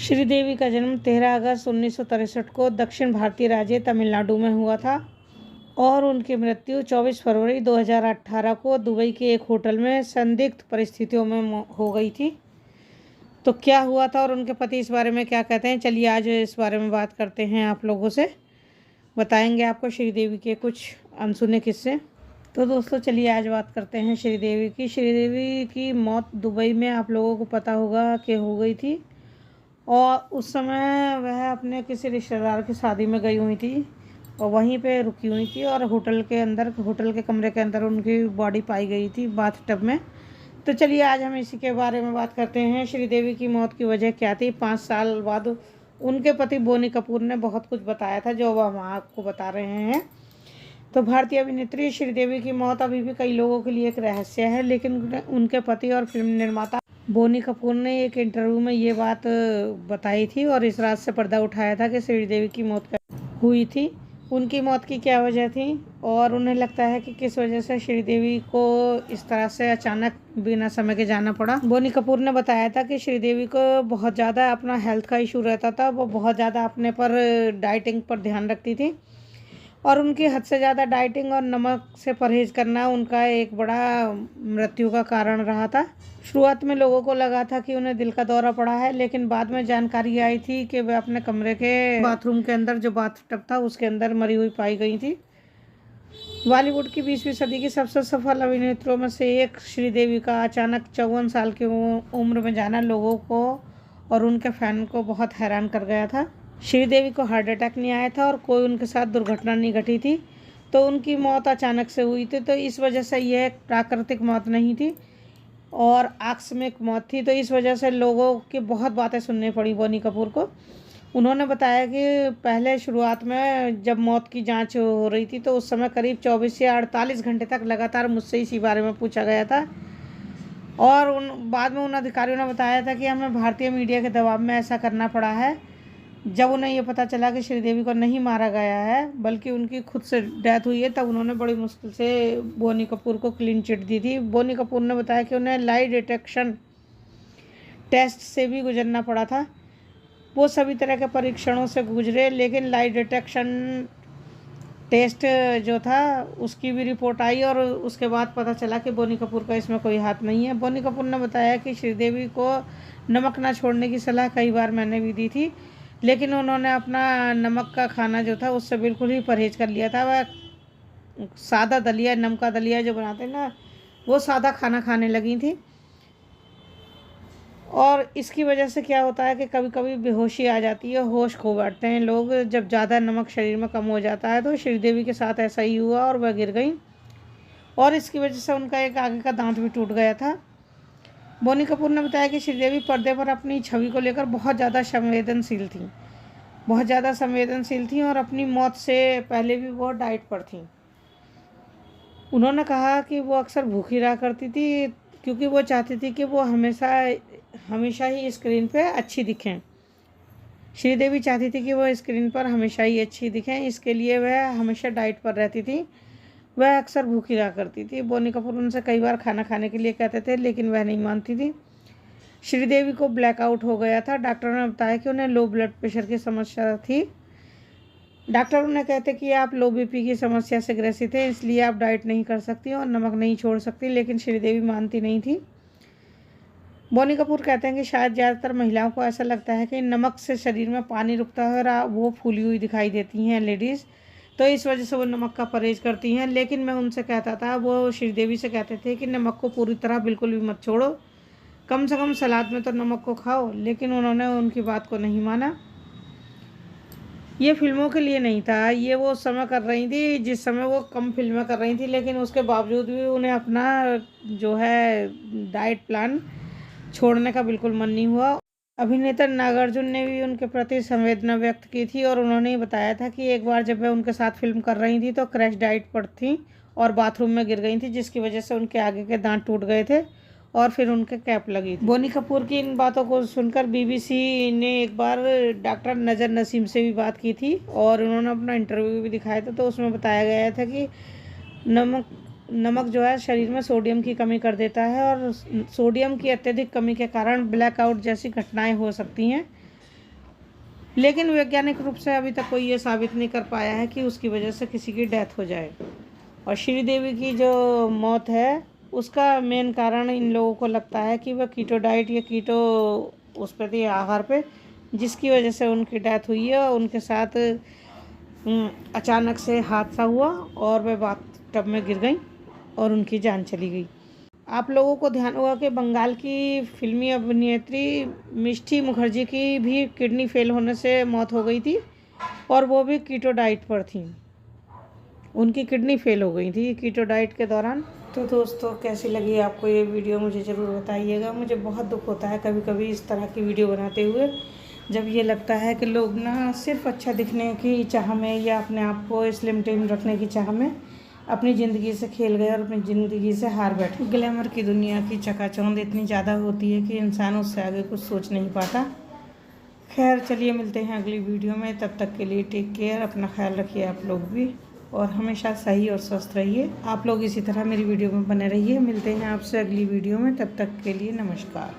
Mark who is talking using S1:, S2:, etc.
S1: श्रीदेवी का जन्म 13 अगस्त 1963 को दक्षिण भारतीय राज्य तमिलनाडु में हुआ था और उनकी मृत्यु 24 फरवरी 2018 को दुबई के एक होटल में संदिग्ध परिस्थितियों में हो गई थी। तो क्या हुआ था और उनके पति इस बारे में क्या कहते हैं, चलिए आज इस बारे में बात करते हैं। आप लोगों से बताएंगे आपको श्रीदेवी के कुछ अनसुने किस्से। तो दोस्तों चलिए आज बात करते हैं श्रीदेवी की। श्रीदेवी की मौत दुबई में आप लोगों को पता होगा कि हो गई थी और उस समय वह अपने किसी रिश्तेदार की शादी में गई हुई थी और वहीं पे रुकी हुई थी और होटल के कमरे के अंदर उनकी बॉडी पाई गई थी बाथ टब में। तो चलिए आज हम इसी के बारे में बात करते हैं। श्रीदेवी की मौत की वजह क्या थी। 5 साल बाद उनके पति बोनी कपूर ने बहुत कुछ बताया था जो वह हम आपको बता रहे हैं। तो भारतीय अभिनेत्री श्रीदेवी की मौत अभी भी कई लोगों के लिए एक रहस्य है, लेकिन उनके पति और फिल्म निर्माता बोनी कपूर ने एक इंटरव्यू में ये बात बताई थी और इस रात से पर्दा उठाया था कि श्रीदेवी की मौत हुई थी, उनकी मौत की क्या वजह थी और उन्हें लगता है कि किस वजह से श्रीदेवी को इस तरह से अचानक बिना समय के जाना पड़ा। बोनी कपूर ने बताया था कि श्रीदेवी को बहुत ज़्यादा अपना हेल्थ का इशू रहता था, वो बहुत ज़्यादा अपने पर डाइटिंग पर ध्यान रखती थी और उनकी हद से ज़्यादा डाइटिंग और नमक से परहेज करना उनका एक बड़ा मृत्यु का कारण रहा था। शुरुआत में लोगों को लगा था कि उन्हें दिल का दौरा पड़ा है, लेकिन बाद में जानकारी आई थी कि वे अपने कमरे के बाथरूम के अंदर जो बाथ टब था उसके अंदर मरी हुई पाई गई थी। बॉलीवुड की 20वीं सदी की सबसे सफल अभिनेत्रियों में से एक श्रीदेवी का अचानक 54 साल की उम्र में जाना लोगों को और उनके फैन को बहुत हैरान कर गया था। श्रीदेवी को हार्ट अटैक नहीं आया था और कोई उनके साथ दुर्घटना नहीं घटी थी, तो उनकी मौत अचानक से हुई थी। तो इस वजह से यह एक प्राकृतिक मौत नहीं थी और आकस्मिक मौत थी। तो इस वजह से लोगों की बहुत बातें सुननी पड़ी बोनी कपूर को। उन्होंने बताया कि पहले शुरुआत में जब मौत की जांच हो रही थी तो उस समय करीब 24 से 48 घंटे तक लगातार मुझसे इसी बारे में पूछा गया था और बाद में उन अधिकारियों ने बताया था कि हमें भारतीय मीडिया के दबाव में ऐसा करना पड़ा है। जब उन्हें ये पता चला कि श्रीदेवी को नहीं मारा गया है बल्कि उनकी खुद से डेथ हुई है, तब उन्होंने बड़ी मुश्किल से बोनी कपूर को क्लीन चिट दी थी। बोनी कपूर ने बताया कि उन्हें लाई डिटेक्शन टेस्ट से भी गुजरना पड़ा था। वो सभी तरह के परीक्षणों से गुजरे, लेकिन लाई डिटेक्शन टेस्ट जो था उसकी भी रिपोर्ट आई और उसके बाद पता चला कि बोनी कपूर का इसमें कोई हाथ नहीं है। बोनी कपूर ने बताया कि श्रीदेवी को नमक ना छोड़ने की सलाह कई बार मैंने भी दी थी, लेकिन उन्होंने अपना नमक का खाना जो था उससे बिल्कुल ही परहेज कर लिया था। वह सादा दलिया, नमक का दलिया जो बनाते हैं ना, वो सादा खाना खाने लगी थी और इसकी वजह से क्या होता है कि कभी कभी बेहोशी आ जाती है, होश खो बैठते हैं लोग जब ज़्यादा नमक शरीर में कम हो जाता है। तो श्रीदेवी के साथ ऐसा ही हुआ और वह गिर गई और इसकी वजह से उनका एक आगे का दांत भी टूट गया था। बोनी कपूर ने बताया कि श्रीदेवी पर्दे पर अपनी छवि को लेकर बहुत ज़्यादा संवेदनशील थी और अपनी मौत से पहले भी वो डाइट पर थी। उन्होंने कहा कि वो अक्सर भूखी रहा करती थी क्योंकि वो चाहती थी कि वो हमेशा ही स्क्रीन पे अच्छी दिखें। श्रीदेवी चाहती थी कि वो स्क्रीन पर हमेशा ही अच्छी दिखें, इसके लिए वह हमेशा डाइट पर रहती थी। वह अक्सर भूखी रहा करती थी। बोनी कपूर उनसे कई बार खाना खाने के लिए कहते थे, लेकिन वह नहीं मानती थी। श्रीदेवी को ब्लैकआउट हो गया था। डॉक्टरों ने बताया कि उन्हें लो ब्लड प्रेशर की समस्या थी। डॉक्टर उन्हें कहते कि आप लो बीपी की समस्या से ग्रसित हैं, इसलिए आप डाइट नहीं कर सकती और नमक नहीं छोड़ सकती, लेकिन श्रीदेवी मानती नहीं थी। बोनी कपूर कहते हैं कि शायद ज़्यादातर महिलाओं को ऐसा लगता है कि नमक से शरीर में पानी रुकता है और वो फूली हुई दिखाई देती हैं लेडीज़, तो इस वजह से वो नमक का परहेज करती हैं। लेकिन मैं उनसे कहता था, वो श्रीदेवी से कहते थे कि नमक को पूरी तरह बिल्कुल भी मत छोड़ो, कम से कम सलाद में तो नमक को खाओ, लेकिन उन्होंने उनकी बात को नहीं माना। ये फिल्मों के लिए नहीं था, ये वो समय कर रही थी जिस समय वो कम फिल्में कर रही थी, लेकिन उसके बावजूद भी उन्हें अपना जो है डाइट प्लान छोड़ने का बिल्कुल मन नहीं हुआ। अभिनेता नागार्जुन ने भी उनके प्रति संवेदना व्यक्त की थी और उन्होंने बताया था कि एक बार जब वह उनके साथ फिल्म कर रही थी तो क्रैश डाइट पर थी और बाथरूम में गिर गई थी, जिसकी वजह से उनके आगे के दांत टूट गए थे और फिर उनके कैप लगी थी। बोनी कपूर की इन बातों को सुनकर बीबीसी ने एक बार डॉक्टर नज़र नसीम से भी बात की थी और उन्होंने अपना इंटरव्यू भी दिखाया था। तो उसमें बताया गया था कि नमक जो है शरीर में सोडियम की कमी कर देता है और सोडियम की अत्यधिक कमी के कारण ब्लैकआउट जैसी घटनाएं हो सकती हैं। लेकिन वैज्ञानिक रूप से अभी तक कोई ये साबित नहीं कर पाया है कि उसकी वजह से किसी की डेथ हो जाए। और श्रीदेवी की जो मौत है उसका मेन कारण इन लोगों को लगता है कि वह कीटो डाइट या कीटो उस पर थी, आहार पे, जिसकी वजह से उनकी डेथ हुई है। और उनके साथ अचानक से हादसा हुआ और वह बाथटब में गिर गई और उनकी जान चली गई। आप लोगों को ध्यान होगा कि बंगाल की फिल्मी अभिनेत्री मिष्टी मुखर्जी की भी किडनी फेल होने से मौत हो गई थी और वो भी कीटो डाइट पर थी। उनकी किडनी फेल हो गई थी कीटो डाइट के दौरान। तो दोस्तों, कैसी लगी आपको ये वीडियो मुझे ज़रूर बताइएगा। मुझे बहुत दुख होता है कभी कभी इस तरह की वीडियो बनाते हुए, जब ये लगता है कि लोग ना सिर्फ अच्छा दिखने की चाह में या अपने आप को स्लिम टिम रखने की चाह में अपनी ज़िंदगी से खेल गए और अपनी ज़िंदगी से हार बैठे। ग्लैमर की दुनिया की चकाचौंध इतनी ज़्यादा होती है कि इंसान उससे आगे कुछ सोच नहीं पाता। खैर, चलिए मिलते हैं अगली वीडियो में। तब तक के लिए टेक केयर, अपना ख्याल रखिए आप लोग भी, और हमेशा सही और स्वस्थ रहिए। आप लोग इसी तरह मेरी वीडियो में बने रहिए। मिलते हैं आपसे अगली वीडियो में, तब तक के लिए नमस्कार।